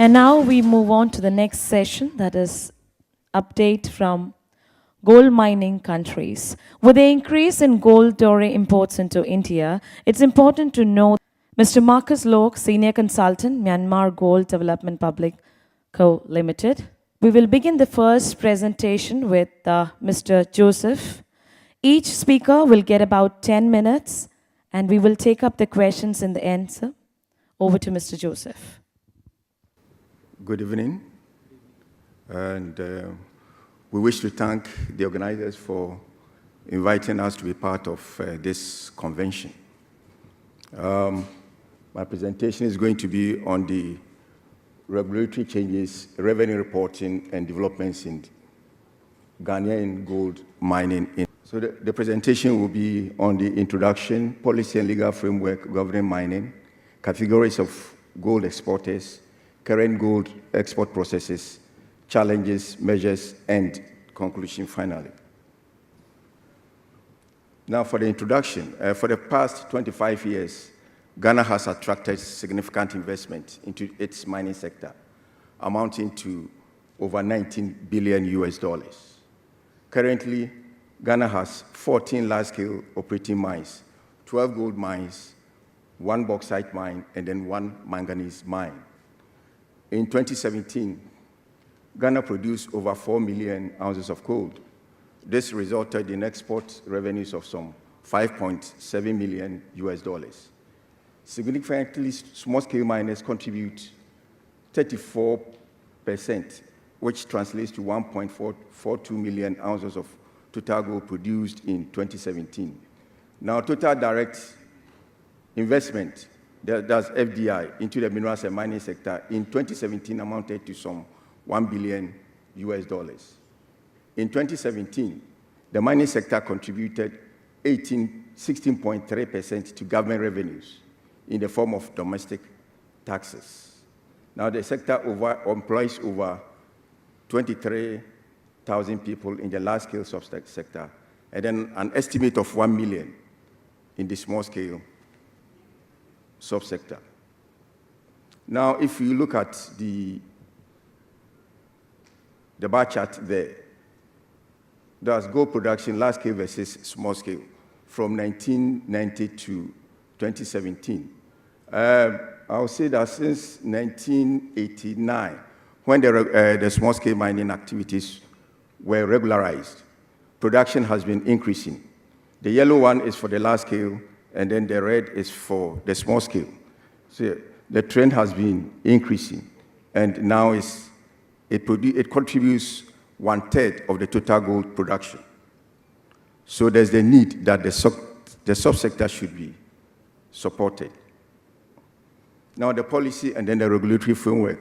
And now we move on to the next session, that is update from gold mining countries. With the increase in gold doré imports into India, it's important to know Mr. Marcus Loke, Senior Consultant, Myanmar Gold Development Public Co. Limited. We will begin the first presentation with Mr. Joseph. Each speaker will get about 10 minutes, and we will take up the questions in the end, sir. Over to Mr. Joseph. Good evening, and we wish to thank the organizers for inviting us to be part of this convention. My presentation is going to be on the regulatory changes, revenue reporting, and developments in Ghanaian gold mining. So the presentation will be on the introduction, policy and legal framework governing mining, categories of gold exporters, current gold export processes, challenges, measures, and conclusion finally. Now for the introduction, for the past 25 years, Ghana has attracted significant investment into its mining sector, amounting to over $19 billion US. Currently, Ghana has 14 large-scale operating mines, 12 gold mines, 1 bauxite mine, and then 1 manganese mine. In 2017, Ghana produced over 4 million ounces of gold. This resulted in export revenues of some $5.7 million US. Significantly, small-scale miners contribute 34%, which translates to 1.42 million ounces of total gold produced in 2017. Now, total direct investment, that's FDI, into the minerals and mining sector in 2017 amounted to some $1 billion US. In 2017, the mining sector contributed 16.3% to government revenues in the form of domestic taxes. Now, the sector employs over 23,000 people in the large-scale sector, and then an estimate of 1 million in the small-scale subsector. Now, if you look at the bar chart there, there's gold production, large scale versus small scale, from 1990 to 2017. I'll say that since 1989, when the small scale mining activities were regularized, production has been increasing. The yellow one is for the large scale, and then the red is for the small scale. So the trend has been increasing, and now it contributes 1/3 of the total gold production. So there's the need that the subsector should be supported. Now the policy and then the regulatory framework.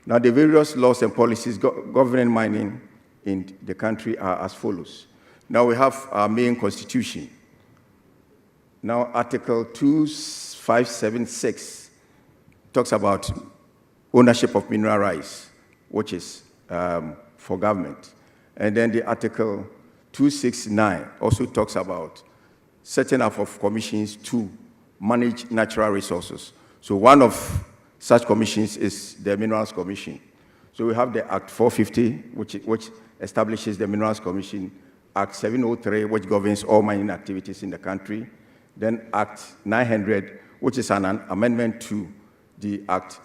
Now the various laws and policies governing mining in the country are as follows. Now we have our main constitution. Now, Article 2576 talks about ownership of mineral rights, which is for government. And then the Article 269 also talks about setting up of commissions to manage natural resources. So one of such commissions is the Minerals Commission. So we have the Act 450, which establishes the Minerals Commission, Act 703, which governs all mining activities in the country, then Act 900, which is an amendment to the Act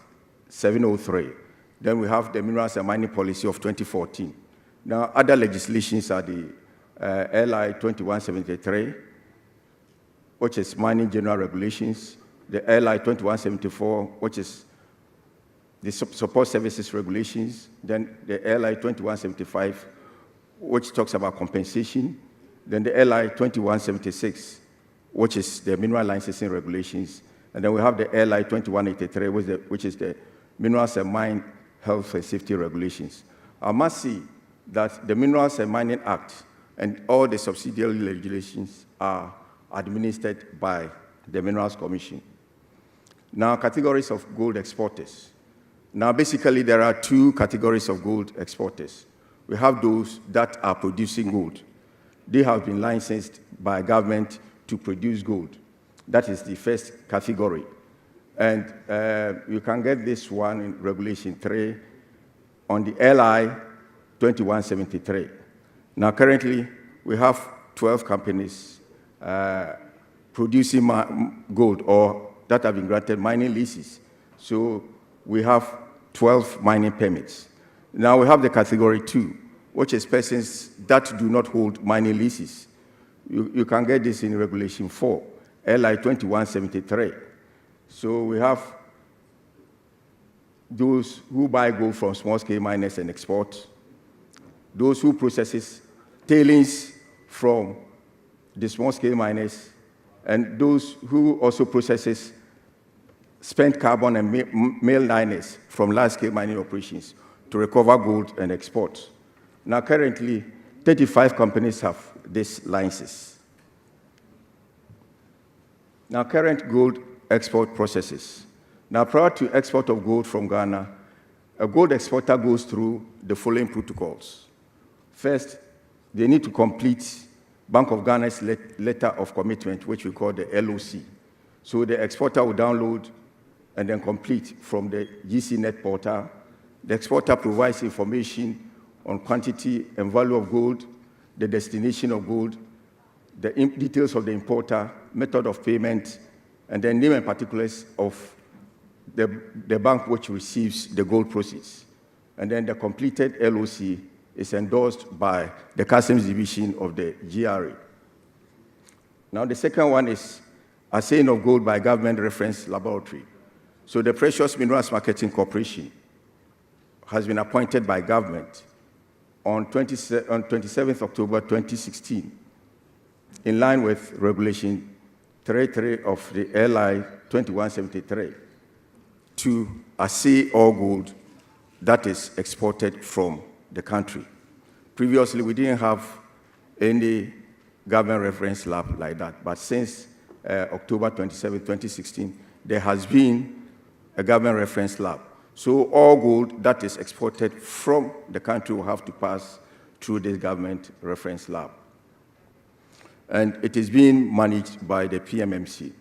703. Then we have the Minerals and Mining Policy of 2014. Now, other legislations are the LI 2173, which is Mining General Regulations, the LI 2174, which is the Support Services Regulations, then the LI 2175, which talks about compensation, then the LI 2176, which is the mineral licensing regulations, and then we have the LI 2183, which is the Minerals and Mine Health and Safety Regulations. I must see that the Minerals and Mining Act and all the subsidiary regulations are administered by the Minerals Commission. Now, categories of gold exporters. Now, basically, there are 2 categories of gold exporters. We have those that are producing gold. They have been licensed by government to produce gold. That is the first category. And you can get this one in Regulation 3 on the LI 2173. Now, currently, we have 12 companies producing gold or that have been granted mining leases. So we have 12 mining permits. Now we have the category 2, which is persons that do not hold mining leases. You can get this in Regulation 4, LI 2173. So we have those who buy gold from small-scale miners and export, those who processes tailings from the small-scale miners, and those who also processes spent carbon and male liners from large-scale mining operations to recover gold and export. Now, currently, 35 companies have these licenses. Now, current gold export processes. Now, prior to export of gold from Ghana, a gold exporter goes through the following protocols. First, they need to complete Bank of Ghana's letter of commitment, which we call the LOC. So the exporter will download and then complete from the GCnet portal. The exporter provides information on quantity and value of gold, the destination of gold, the details of the importer, method of payment, and then name and particulars of the bank which receives the gold proceeds. And then the completed LOC is endorsed by the Customs Division of the GRA. Now, the second one is assaying of gold by government reference laboratory. So the Precious Minerals Marketing Corporation has been appointed by government on 27th October 2016, in line with Regulation 33 of the LI 2173, to assay all gold that is exported from the country. Previously, we didn't have any government reference lab like that, but since October 27, 2016, there has been a government reference lab. So all gold that is exported from the country will have to pass through this government reference lab. And it is being managed by the PMMC.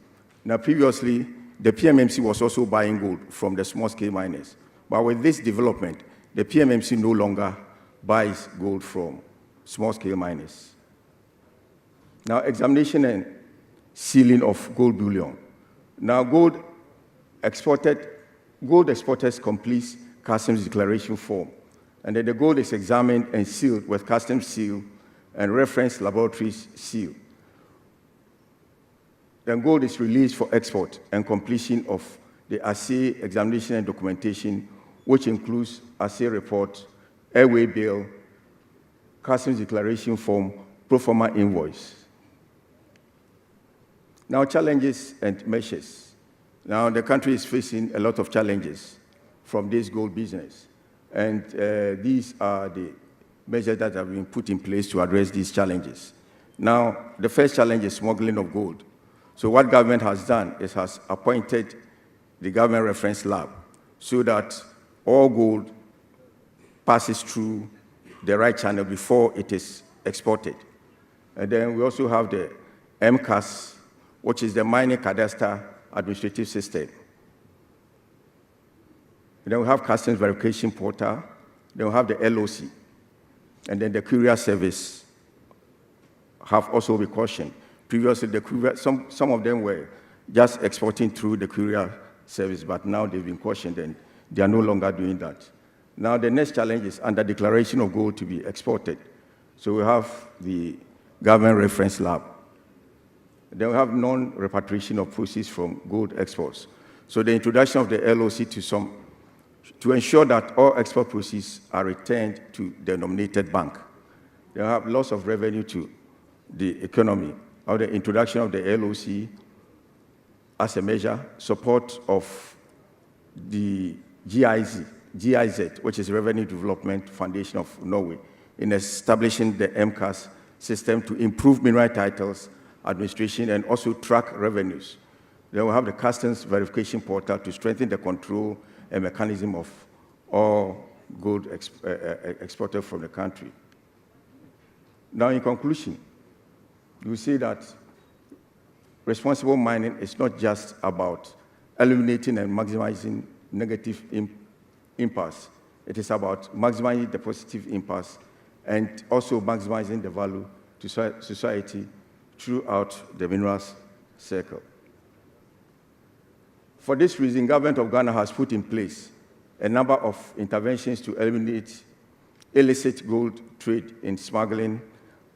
Now, previously, the PMMC was also buying gold from the small-scale miners. But with this development, the PMMC no longer buys gold from small-scale miners. Now, examination and sealing of gold bullion. Now, gold exporters complete customs declaration form, and then the gold is examined and sealed with customs seal and reference laboratories seal. Then gold is released for export and completion of the assay, examination, and documentation, which includes assay report, airway bill, customs declaration form, pro forma invoice. Now, challenges and measures. Now, the country is facing a lot of challenges from this gold business. And these are the measures that have been put in place to address these challenges. Now, the first challenge is smuggling of gold. So what government has done is has appointed the government reference lab so that all gold passes through the right channel before it is exported. And then we also have the MCAS, which is the Mining Cadastre Administrative System. And then we have Customs Verification Portal. Then we have the LOC. And then the courier service have also been cautioned. Previously, the courier, some of them were just exporting through the courier service, but now they've been cautioned and they are no longer doing that. Now, the next challenge is under declaration of gold to be exported. So we have the government reference lab. Then we have non-repatriation of proceeds from gold exports. So the introduction of the LOC to ensure that all export proceeds are returned to the nominated bank. They have loss of revenue to the economy. Or the introduction of the LOC as a measure, support of the GIZ, which is Revenue Development Foundation of Norway, in establishing the MCAS system to improve mineral titles, administration, and also track revenues. Then we have the Customs Verification Portal to strengthen the control and mechanism of all gold exported from the country. Now, in conclusion, we see that responsible mining is not just about eliminating and maximizing negative impacts. It is about maximizing the positive impacts and also maximizing the value to society throughout the minerals circle. For this reason, government of Ghana has put in place a number of interventions to eliminate illicit gold trade in smuggling,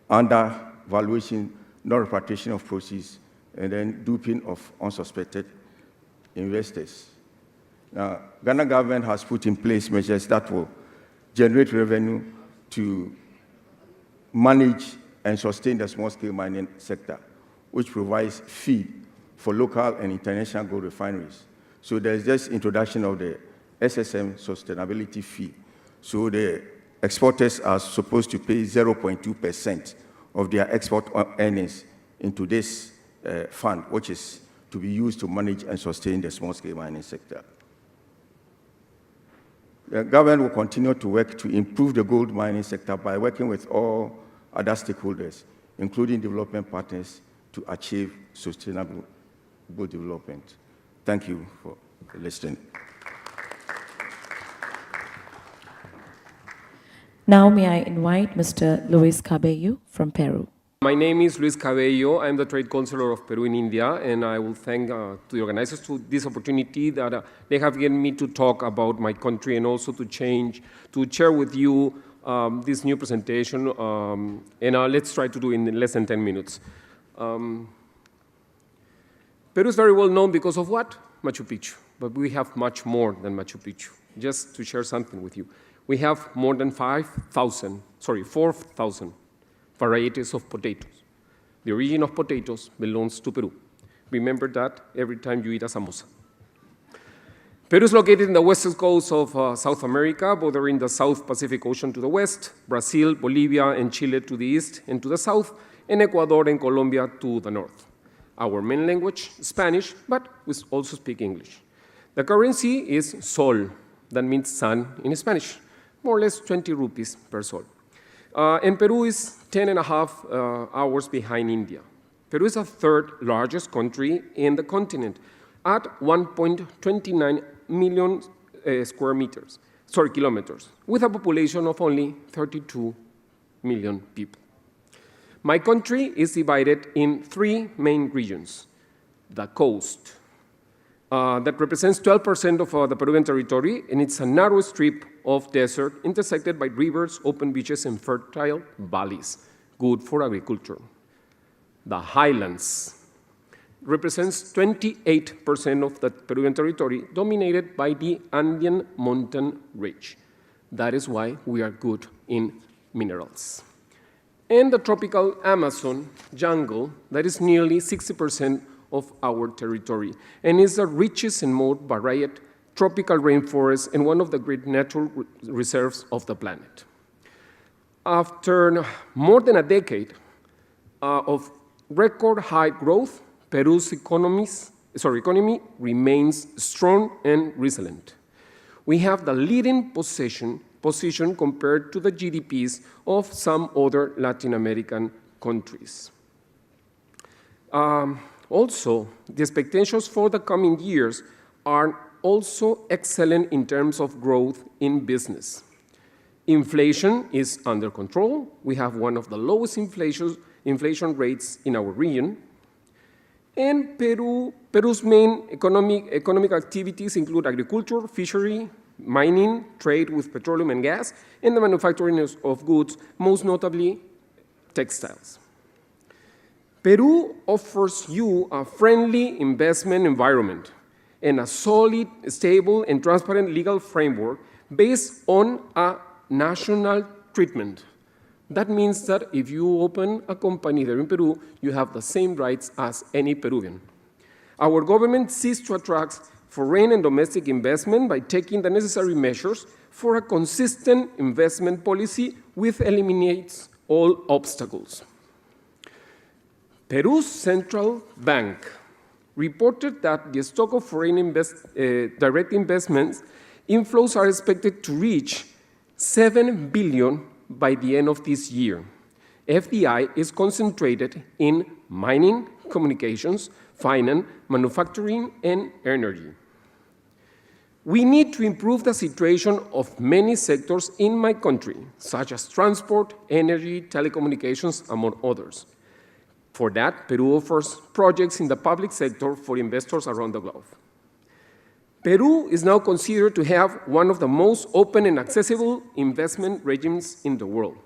undervaluation, non-repatriation of proceeds, and then duping of unsuspected investors. Now, Ghana government has put in place measures that will generate revenue to manage and sustain the small-scale mining sector, which provides feed for local and international gold refineries. So there's just introduction of the SSM sustainability fee. So the exporters are supposed to pay 0.2% of their export earnings into this fund, which is to be used to manage and sustain the small-scale mining sector. The government will continue to work to improve the gold mining sector by working with all other stakeholders, including development partners, to achieve sustainable gold development. Thank you for listening. Now may I invite Mr. Luis Cabello from Peru. My name is Luis Cabello. I'm the Trade Counsellor of Peru in India, and I will thank to the organizers for this opportunity that they have given me to talk about my country and also to share with you this new presentation. Let's try to do it in less than 10 minutes. Peru is very well known because of what? Machu Picchu. But we have much more than Machu Picchu. Just to share something with you. We have more than 4,000 varieties of potatoes. The origin of potatoes belongs to Peru. Remember that every time you eat a samosa. Peru is located in the western coast of South America, bordering the South Pacific Ocean to the west, Brazil, Bolivia, and Chile to the east and to the south, and Ecuador and Colombia to the north. Our main language, Spanish, but we also speak English. The currency is sol, that means sun in Spanish, more or less 20 rupees per sol. And Peru is 10.5 hours behind India. Peru is the third largest country in the continent at 1.29 million kilometers, with a population of only 32 million people. My country is divided in 3 main regions. The coast, that represents 12% of the Peruvian territory, and it's a narrow strip of desert intersected by rivers, open beaches, and fertile valleys, good for agriculture. The highlands represents 28% of the Peruvian territory, dominated by the Andean mountain range. That is why we are good in minerals. And the tropical Amazon jungle, that is nearly 60% of our territory, and is the richest and most varied tropical rainforest and one of the great natural reserves of the planet. After more than a decade of record high growth, Peru's economy remains strong and resilient. We have the leading position compared to the GDPs of some other Latin American countries. Also, the expectations for the coming years are also excellent in terms of growth in business. Inflation is under control. We have one of the lowest inflation rates in our region. And Peru's main economic activities include agriculture, fishery, mining, trade with petroleum and gas, and the manufacturing of goods, most notably textiles. Peru offers you a friendly investment environment and a solid, stable, and transparent legal framework based on a national treatment. That means that if you open a company there in Peru, you have the same rights as any Peruvian. Our government seeks to attract foreign and domestic investment by taking the necessary measures for a consistent investment policy which eliminates all obstacles. Peru's central bank reported that the stock of foreign direct investments inflows are expected to reach 7 billion by the end of this year. FDI is concentrated in mining, communications, finance, manufacturing, and energy. We need to improve the situation of many sectors in my country, such as transport, energy, telecommunications, among others. For that, Peru offers projects in the public sector for investors around the globe. Peru is now considered to have one of the most open and accessible investment regimes in the world.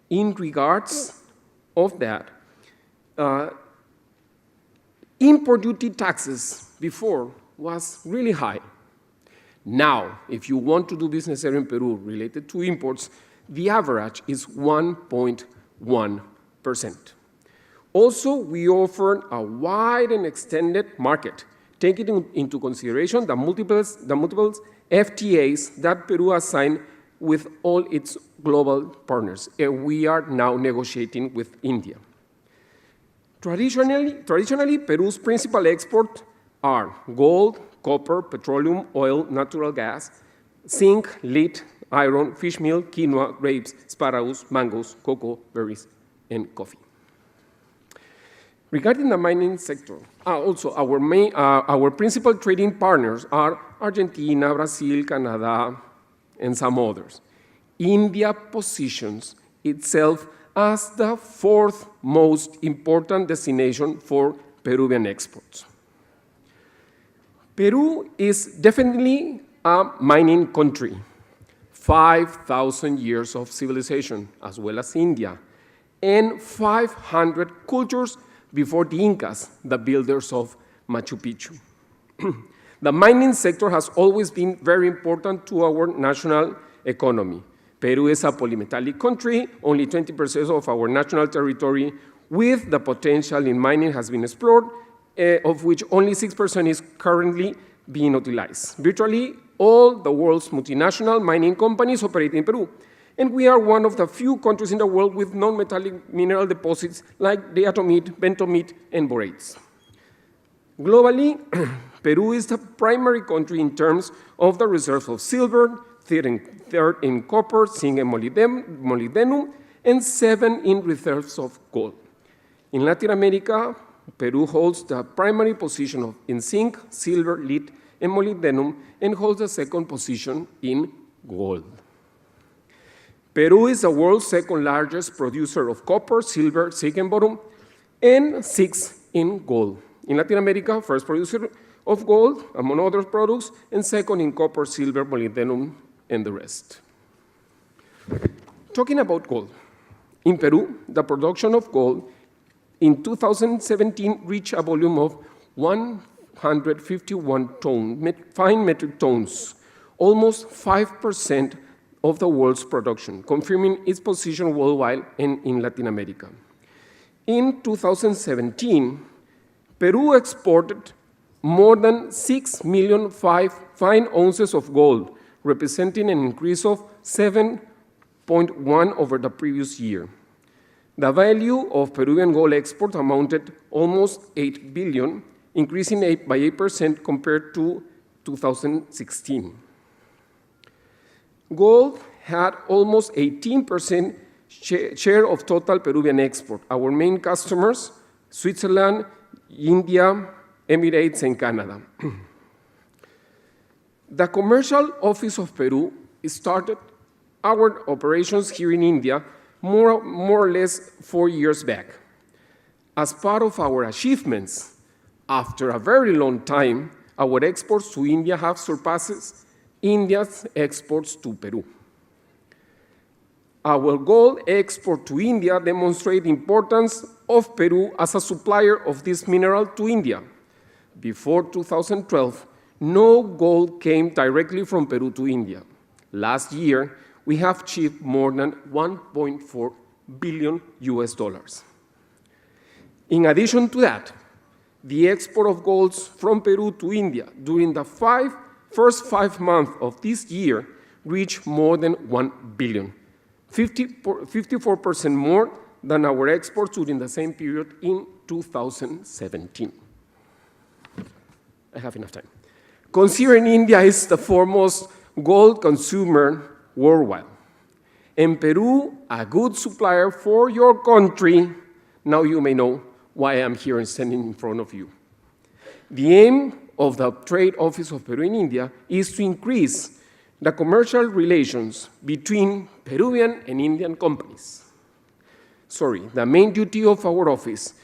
In regards of that, import duty taxes before was really high. Now, if you want to do business here in Peru related to imports, the average is 1.1%. Also, we offer a wide and extended market, taking into consideration the multiple FTAs that Peru has signed with all its global partners, and we are now negotiating with India. Traditionally, Peru's principal exports are gold, copper, petroleum, oil, natural gas, zinc, lead, iron, fish meal, quinoa, grapes, asparagus, mangoes, cocoa, berries, and coffee. Regarding the mining sector, also our principal trading partners are Argentina, Brazil, Canada, and some others. India positions itself as the fourth most important destination for Peruvian exports. Peru is definitely a mining country, 5,000 years of civilization, as well as India, and 500 cultures before the Incas, the builders of Machu Picchu. The mining sector has always been very important to our national economy. Peru is a polymetallic country, only 20% of our national territory with the potential in mining has been explored, of which only 6% is currently being utilized. Virtually all the world's multinational mining companies operate in Peru, and we are one of the few countries in the world with non-metallic mineral deposits like diatomite, bentomite, and borates. Globally, Peru is the primary country in terms of the reserves of silver, third in copper, zinc, and molybdenum, and 7 in reserves of gold. In Latin America, Peru holds the primary position in zinc, silver, lead, and molybdenum, and holds the second position in gold. Peru is the world's second largest producer of copper, silver, zinc, and boron, and 6th in gold. In Latin America, first producer of gold, among other products, and second in copper, silver, molybdenum, and the rest. Talking about gold, in Peru, the production of gold in 2017 reached a volume of 151 fine metric tons, almost 5% of the world's production, confirming its position worldwide and in Latin America. In 2017, Peru exported more than 6 million fine ounces of gold, representing an increase of 7.1 over the previous year. The value of Peruvian gold export amounted almost 8 billion, increasing by 8% compared to 2016. Gold had almost 18% share of total Peruvian export. Our main customers, Switzerland, India, Emirates, and Canada. The Commercial Office of Peru started our operations here in India more or less 4 years back. As part of our achievements, after a very long time, our exports to India have surpassed India's exports to Peru. Our gold export to India demonstrates the importance of Peru as a supplier of this mineral to India. Before 2012, no gold came directly from Peru to India. Last year, we have achieved more than $1.4 billion. In addition to that, the export of gold from Peru to India during the first 5 months of this year reached more than $1 billion, 54% more than our exports during the same period in 2017. I have enough time. Considering India is the foremost gold consumer worldwide, and Peru a good supplier for your country, now you may know why I'm here and standing in front of you. The aim of the Trade Office of Peru in India is to increase the commercial relations between Peruvian and Indian companies. The main duty of our office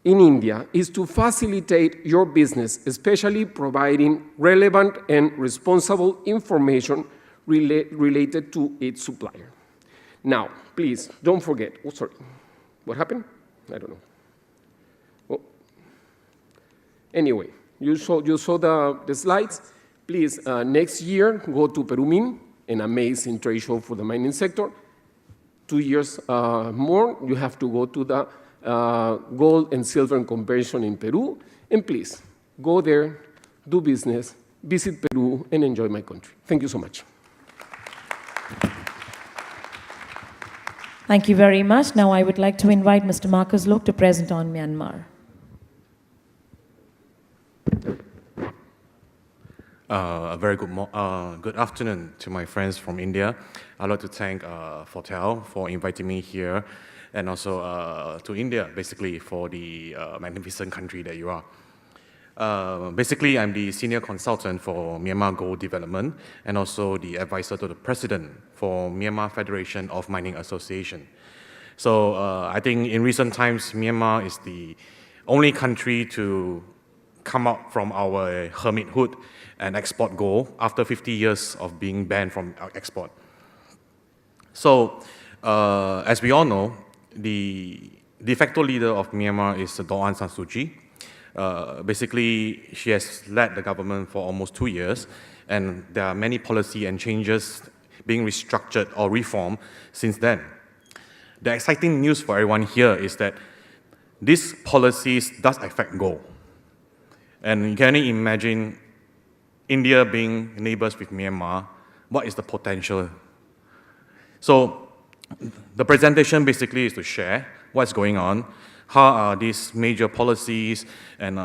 in India is to facilitate your business, especially providing relevant and responsible information related to its supplier. Now, please, don't forget, what happened? I don't know. Oh. Anyway, you saw the slides. Please, next year, go to Peru Min, an amazing trade show for the mining sector. 2 years more, you have to go to the gold and silver conversion in Peru. And please, go there, do business, visit Peru, and enjoy my country. Thank you so much. Thank you very much. Now I would like to invite Mr. Marcus Loke to present on Myanmar. A very good afternoon to my friends from India. I'd like to thank Fortel for inviting me here, and also to India, basically, for the magnificent country that you are. Basically, I'm the senior consultant for Myanmar Gold Development, and also the advisor to the president for Myanmar Federation of Mining Association. So I think in recent times, Myanmar is the only country to come out from our hermithood and export gold after 50 years of being banned from export. So, as we all know, the de facto leader of Myanmar is Daw Aung San Suu Kyi. Basically, she has led the government for almost 2 years, and there are many policy and changes being restructured or reformed since then. The exciting news for everyone here is that these policies does affect gold. And you can only imagine India being neighbors with Myanmar, what is the potential? So the presentation basically is to share what's going on, how are these major policies and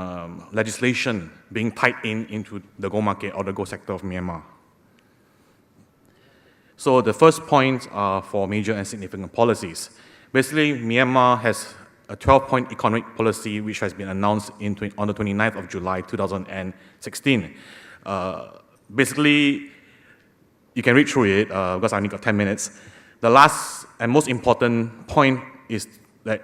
legislation being tied into the gold market or the gold sector of Myanmar. So the first point are for major and significant policies. Basically, Myanmar has a 12-point economic policy which has been announced on the 29th of July 2016. Basically, you can read through it because I only got 10 minutes. The last and most important point is that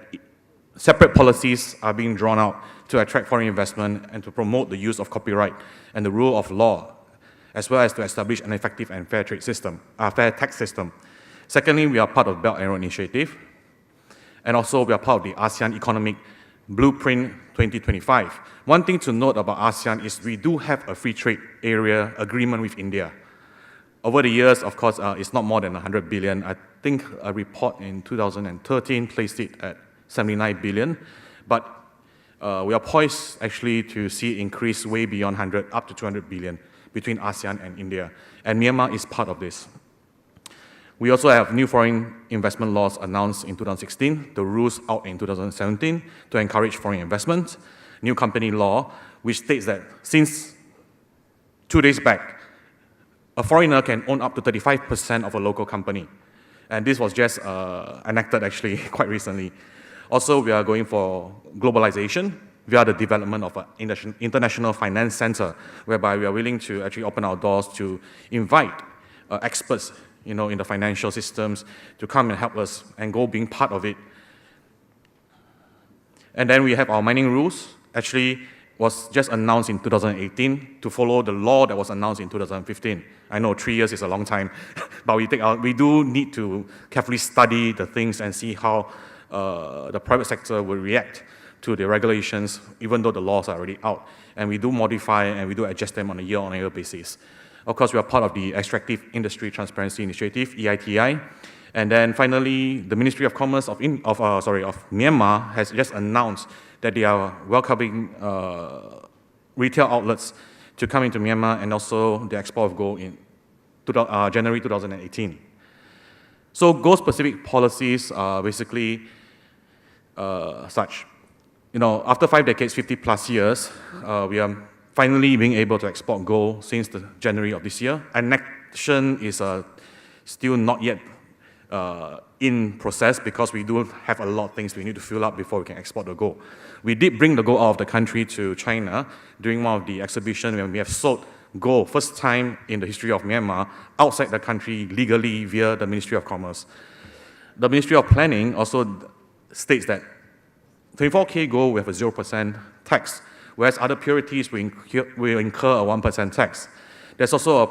separate policies are being drawn out to attract foreign investment and to promote the use of copyright and the rule of law, as well as to establish an effective and fair trade system, fair tax system. Secondly, we are part of Belt and Road Initiative, and also we are part of the ASEAN Economic Blueprint 2025. One thing to note about ASEAN is we do have a free trade area agreement with India. Over the years, of course, it's not more than 100 billion. I think a report in 2013 placed it at 79 billion, but we are poised actually to see it increase way beyond 100, up to 200 billion between ASEAN and India, and Myanmar is part of this. We also have new foreign investment laws announced in 2016, the rules out in 2017 to encourage foreign investment, new company law, which states that since 2 days back, a foreigner can own up to 35% of a local company. And this was just enacted actually quite recently. Also, we are going for globalization via the development of an international finance center, whereby we are willing to actually open our doors to invite experts in the financial systems to come and help us and go being part of it. And then we have our mining rules, actually was just announced in 2018 to follow the law that was announced in 2015. I know 3 years is a long time, but we do need to carefully study the things and see how the private sector will react to the regulations, even though the laws are already out. And we do modify and we do adjust them on a year-on-year basis. Of course, we are part of the Extractive Industry Transparency Initiative, EITI. And then finally, the Ministry of Commerce of Myanmar has just announced that they are welcoming retail outlets to come into Myanmar and also the export of gold in January 2018. So gold-specific policies are basically such. After 5 decades, 50 plus years, we are finally being able to export gold since January of this year. Annexion is still not yet in process because we do have a lot of things we need to fill up before we can export the gold. We did bring the gold out of the country to China during one of the exhibitions when we have sold gold, first time in the history of Myanmar, outside the country legally via the Ministry of Commerce. The Ministry of Planning also states that 24K gold, we have a 0% tax, whereas other purities will incur a 1% tax. There's also a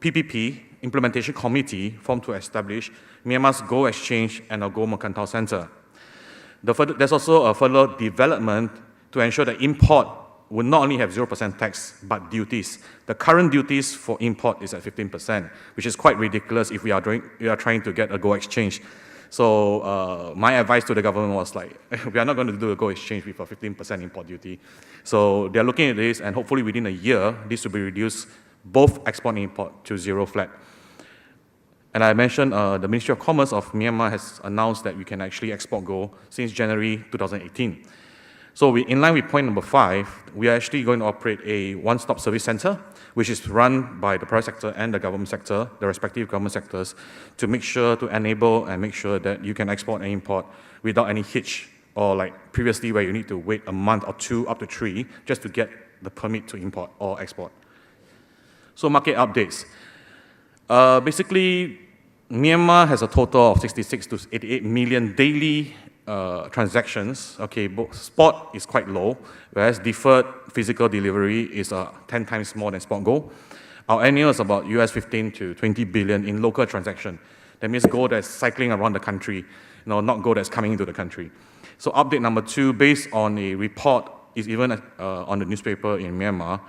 PPP, Implementation Committee, formed to establish Myanmar's Gold Exchange and a Gold Mercantile Center. There's also a further development to ensure that import would not only have 0% tax, but duties. The current duties for import is at 15%, which is quite ridiculous if we are trying to get a gold exchange. So my advice to the government was like, we are not going to do a gold exchange with a 15% import duty. So they're looking at this, and hopefully within a year, this will be reduced, both export and import, to zero flat. And I mentioned the Ministry of Commerce of Myanmar has announced that we can actually export gold since January 2018. So in line with point number 5, we are actually going to operate a one-stop service center, which is run by the private sector and the government sector, the respective government sectors, to make sure to enable and make sure that you can export and import without any hitch, or like previously where you need to wait a month or 2, up to 3, just to get the permit to import or export. So market updates. Basically, Myanmar has a total of 66 to 88 million daily transactions. Okay, spot is quite low, whereas deferred physical delivery is 10 times more than spot gold. Our annual is about US 15 to 20 billion in local transaction. That means gold that's cycling around the country, not gold that's coming into the country. So update number 2, based on a report, is even on the newspaper in Myanmar,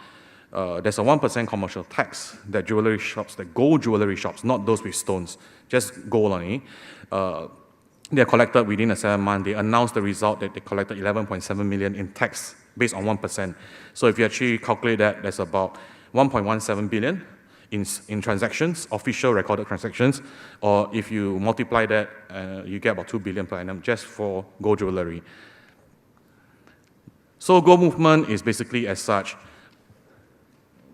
there's a 1% commercial tax that jewelry shops, that gold jewelry shops, not those with stones, just gold only, they are collected within a 7 month. They announced the result that they collected 11.7 million in tax based on 1%. So if you actually calculate that, that's about 1.17 billion in transactions, official recorded transactions, or if you multiply that, you get about 2 billion per annum just for gold jewelry. So gold movement is basically as such.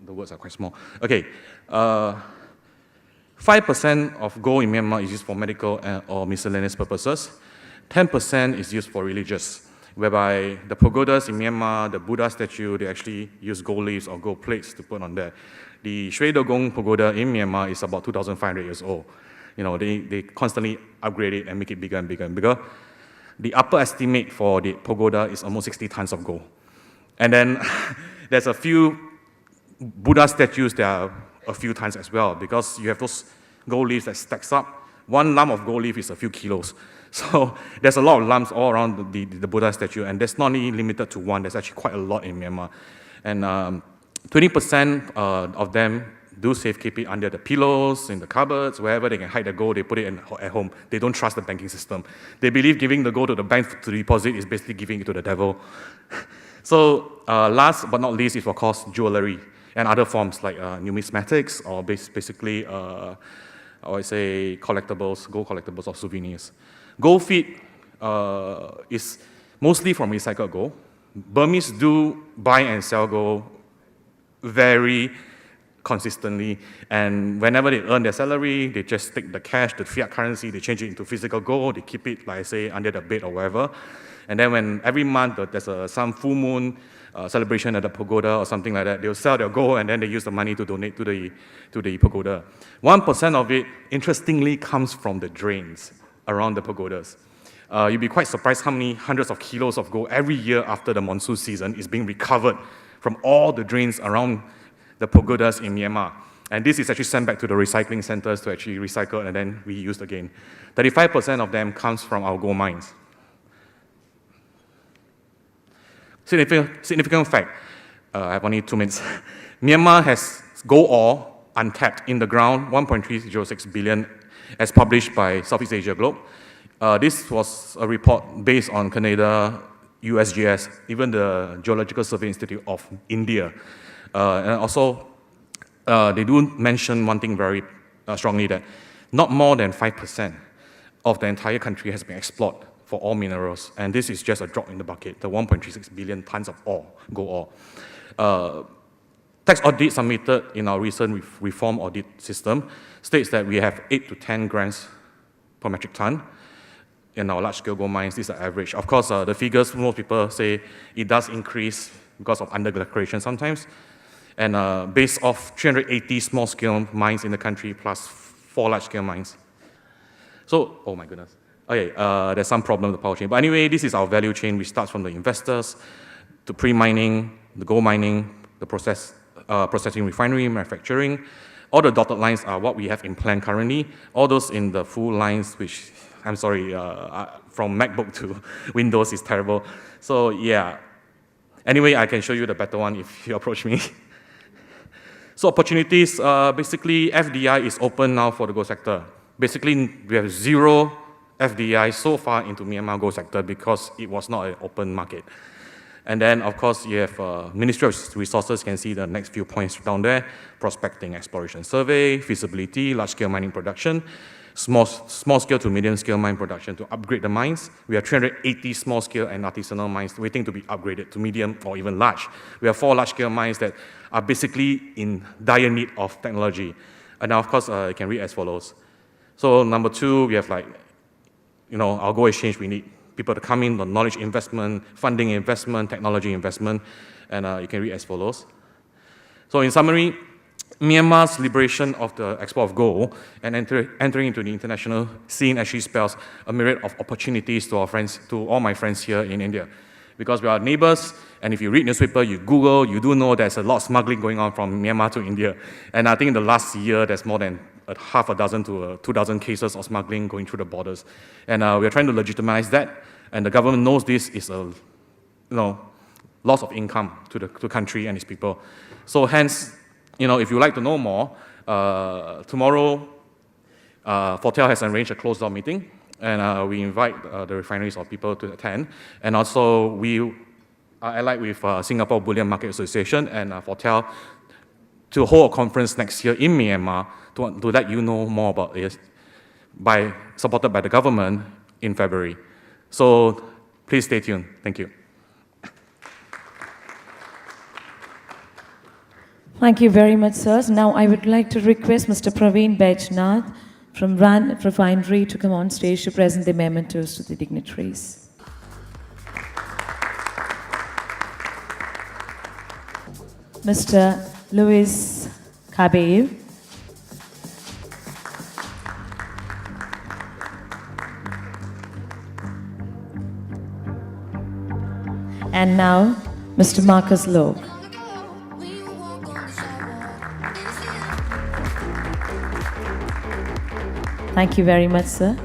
The words are quite small. Okay, 5% of gold in Myanmar is used for medical or miscellaneous purposes. 10% is used for religious, whereby the pagodas in Myanmar, the Buddha statue, they actually use gold leaves or gold plates to put on there. The Shui Dogong pagoda in Myanmar is about 2,500 years old. They constantly upgrade it and make it bigger and bigger and bigger. The upper estimate for the pagoda is almost 60 tons of gold. And then there's a few Buddha statues that are a few tons as well, because you have those gold leaves that stacks up. One lump of gold leaf is a few kilos. So there's a lot of lumps all around the Buddha statue, and that's not only limited to one, there's actually quite a lot in Myanmar. And 20% of them do safekeep it under the pillows, in the cupboards, wherever they can hide the gold, they put it at home. They don't trust the banking system. They believe giving the gold to the bank to deposit is basically giving it to the devil. So last but not least is, of course, jewelry and other forms like numismatics, or basically, I would say, collectibles, gold collectibles or souvenirs. Gold feed is mostly from recycled gold. Burmese do buy and sell gold very consistently, and whenever they earn their salary, they just take the cash, the fiat currency, they change it into physical gold, they keep it, like I say, under the bed or wherever. And then when every month there's some full moon celebration at the pagoda or something like that, they'll sell their gold and then they use the money to donate to the pagoda. 1% of it, interestingly, comes from the drains around the pagodas. You'll be quite surprised how many hundreds of kilos of gold every year after the monsoon season is being recovered from all the drains around the pagodas in Myanmar. And this is actually sent back to the recycling centers to actually recycle and then reused again. 35% of them comes from our gold mines. Significant fact, I have only 2 minutes. Myanmar has gold ore untapped in the ground, 1.306 billion, as published by Southeast Asia Globe. This was a report based on Canada, USGS, even the Geological Survey Institute of India. And also, they do mention one thing very strongly, that not more than 5% of the entire country has been explored for all minerals, and this is just a drop in the bucket, the 1.36 billion tons of ore, gold ore. Tax audit submitted in our recent reform audit system states that we have 8 to 10 grams per metric ton. in our large-scale gold mines. These are average. Of course, the figures, most people say it does increase because of under-declaration sometimes. And based off 380 small-scale mines in the country plus 4 large-scale mines. So, oh my goodness. Okay, there's some problem with the power chain. But anyway, this is our value chain, which starts from the investors to pre-mining, the gold mining, the processing refinery, manufacturing. All the dotted lines are what we have in plan currently. All those in the full lines, which, I'm sorry, from MacBook to Windows is terrible. So yeah. Anyway, I can show you the better one if you approach me. So opportunities, basically FDI is open now for the gold sector. Basically, we have 0 FDI so far into Myanmar gold sector because it was not an open market. And then, of course, you have Ministry of Resources, you can see the next few points down there: prospecting, exploration survey, feasibility, large-scale mining production, small-scale to medium-scale mine production to upgrade the mines. We have 380 small-scale and artisanal mines waiting to be upgraded to medium or even large. We have 4 large-scale mines that are basically in dire need of technology. And now, of course, you can read as follows. So number 2, we have our gold exchange, we need people to come in, the knowledge investment, funding investment, technology investment, and you can read as follows. So in summary, Myanmar's liberation of the export of gold and entering into the international scene actually spells a myriad of opportunities to our friends, to all my friends here in India. Because we are neighbors, and if you read newspaper, you Google, you do know there's a lot of smuggling going on from Myanmar to India. And I think in the last year, there's more than half a dozen to 2,000 cases of smuggling going through the borders. And we are trying to legitimize that, and the government knows this is a loss of income to the country and its people. So hence, if you'd like to know more, tomorrow, Fortel has arranged a closed-door meeting, and we invite the refineries or people to attend. And also, we are allied with Singapore Bullion Market Association and Fortel to hold a conference next year in Myanmar to let you know more about it, supported by the government in February. So please stay tuned. Thank you. Thank you very much, sirs. Now I would like to request Mr. Praveen Baijnath from RAN Refinery to come on stage to present the mementos to the dignitaries. Mr. Luis Cabello. And now, Mr. Marcus Loke. Thank you very much, sir.